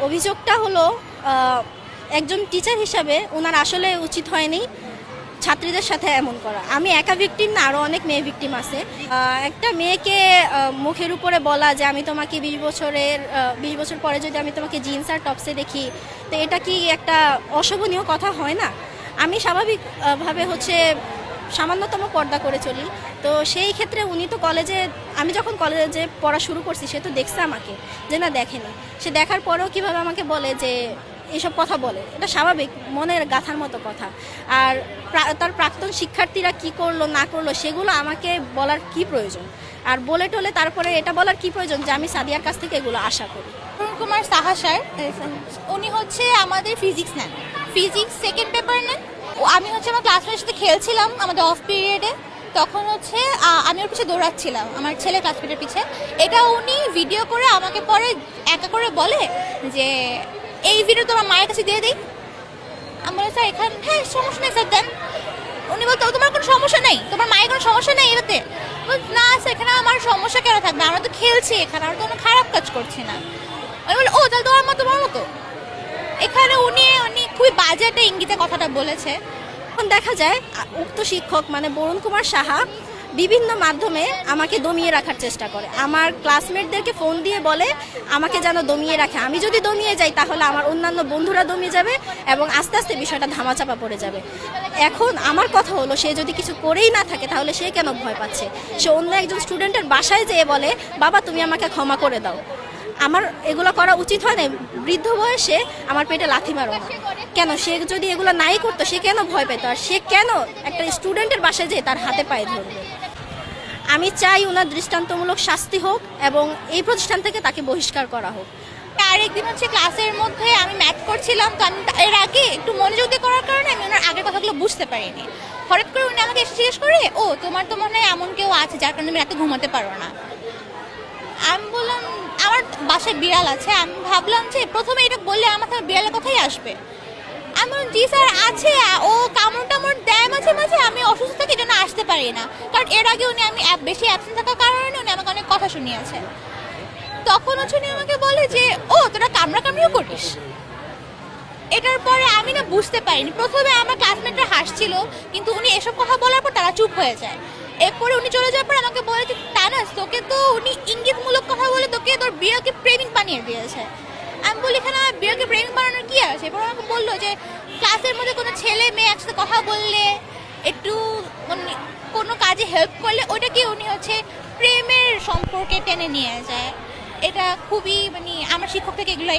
অভিযোগটা হলো একজন টিচার হিসাবে ওনার আসলে উচিত হয়নি ছাত্রীদের সাথে এমন করা। আমি একা ভিকটিম না, আরও অনেক মেয়ে ভিকটিম আছে। একটা মেয়েকে মুখের উপরে বলা যে আমি তোমাকে 20 বছর পরে যদি আমি তোমাকে জিন্স আর টপসে দেখি, তো এটা কি একটা অশোভনীয় কথা হয় না? আমি স্বাভাবিকভাবে সামান্যতম পর্দা করে চলি। তো সেই ক্ষেত্রে উনি তো আমি যখন কলেজে পড়া শুরু করছি সে তো দেখছে আমাকে, যে না দেখেনি। সে দেখার পরেও কিভাবে আমাকে বলে যে এইসব কথা বলে, এটা স্বাভাবিক, মনের গাথার মতো কথা। আর তার প্রাক্তন শিক্ষার্থীরা কি করলো না করলো সেগুলো আমাকে বলার কি প্রয়োজন? আর বলে টলে তারপরে এটা বলার কি প্রয়োজন যে আমি সাদিয়ার কাছ থেকে এগুলো আশা করি? অরুণ কুমার সাহা স্যার, উনি আমাদের ফিজিক্স নেন, ফিজিক্স সেকেন্ড পেপার নেন। আমি আমার ক্লাসমেটের সাথে খেলছিলাম আমাদের অফ পিরিয়ডে, তখন আমি ওর পিছে দৌড়াচ্ছিলাম আমার ছেলে ক্লাসমেটের পিছে। এটা উনি ভিডিও করে আমাকে পরে একা করে বলে যে এই ভিডিও তোমার মায়ের কাছে দিয়ে দিই। আমি বলি স্যার এখানে হ্যাঁ সমস্যা নেই স্যার দেন। উনি বলতো তোমার কোনো সমস্যা নেই, তোমার মায়ের কোনো সমস্যা নেই এটাতে? না স্যার এখানে আমার সমস্যা কেন থাকবে, আমরা তো খেলছি এখানে, আমরা তো কোনো খারাপ কাজ করছি না। আমি বলি ও তাহলে তোমার মতো। এখানে উনি খুবই বাজে একটা ইঙ্গিতে কথাটা বলেছে। এখন দেখা যায় উক্ত শিক্ষক মানে অরুণ কুমার সাহা বিভিন্ন মাধ্যমে আমাকে দমিয়ে রাখার চেষ্টা করে। আমার ক্লাসমেটদেরকে ফোন দিয়ে বলে আমাকে যেন দমিয়ে রাখে। আমি যদি দমিয়ে যাই তাহলে আমার অন্যান্য বন্ধুরা দমিয়ে যাবে এবং আস্তে আস্তে বিষয়টা ধামাচাপা পড়ে যাবে। এখন আমার কথা হলো, সে যদি কিছু করেই না থাকে তাহলে সে কেন ভয় পাচ্ছে? সে অন্য একজন স্টুডেন্টের বাসায় যেয়ে বলে বাবা তুমি আমাকে ক্ষমা করে দাও। আমার এগুলো করা উচিত হয় না? বৃদ্ধ বয়সে আমার পেটে লাথি মারো না কেন? সে যদি এগুলো নাই করতো সে কেন ভয় পেত? আর সে কেন একটা স্টুডেন্টের বাসায় যেয়ে তার হাতে পায়ে ধরবে? আমি চাই ওনার দৃষ্টান্তমূলক শাস্তি হোক এবং এই প্রতিষ্ঠান থেকে তাকে বহিষ্কার করা হোক। আরেকদিন ক্লাসের মধ্যে আমি ম্যাথ করছিলাম, তো আমি এর আগে একটু মনোযোগ দিয়ে করার কারণে আমি ওনার আগের কথাগুলো বুঝতে পারিনি। হঠাৎ করে উনি আমাকে এসে জিজ্ঞেস করে ও তোমার তো মনে হয় এমন কেউ আছে যার কারণে তুমি রাতে ঘুমাতে পারো না। আমি বললাম আমার বাসায় বিড়াল আছে। আমি ভাবলাম যে প্রথমে এটা বললে আমার তো বিড়ালের কথাই আসবে। আমি বললাম জি স্যার আছে, ও কামড় টামড় দেয় মাঝে মাঝে, আমি অসুস্থ থাকি এই জন্য আসতে পারি না। কারণ এর আগে আমি বেশি অ্যাবসেন্ট থাকার কারণে উনি আমাকে অনেক কথা শুনিয়েছে। তখন উনি আমাকে বলে যে ও তোরা কামড়াকামড়িও করিস। এটার পরে আমি না বুঝতে পারিনি। প্রথমে আমার ক্লাসমেটরা হাসছিল, কিন্তু উনি এসব কথা বলার পর তারা চুপ হয়ে যায়। এরপরে উনি চলে যাওয়ার পর আমাকে বলে যে তানাস তোকে তো উনি ইঙ্গিতমূলক কথা বলে তোকে তোর বিড়ালকে প্রেমিক বানিয়ে দিয়েছে। আমি বলি এখানে আমার বিড়ালকে প্রেমিক বানানোর কি আছে? এরপর আমাকে বললো যে ক্লাসের মধ্যে কোনো ছেলে মেয়ে একসাথে কথা বললে, একটু কোনো কাজে হেল্প করলে ওইটাকে উনি প্রেমের সম্পর্কে টেনে নিয়ে যায়। এটা খুবই আমার শিক্ষক থেকে এগুলো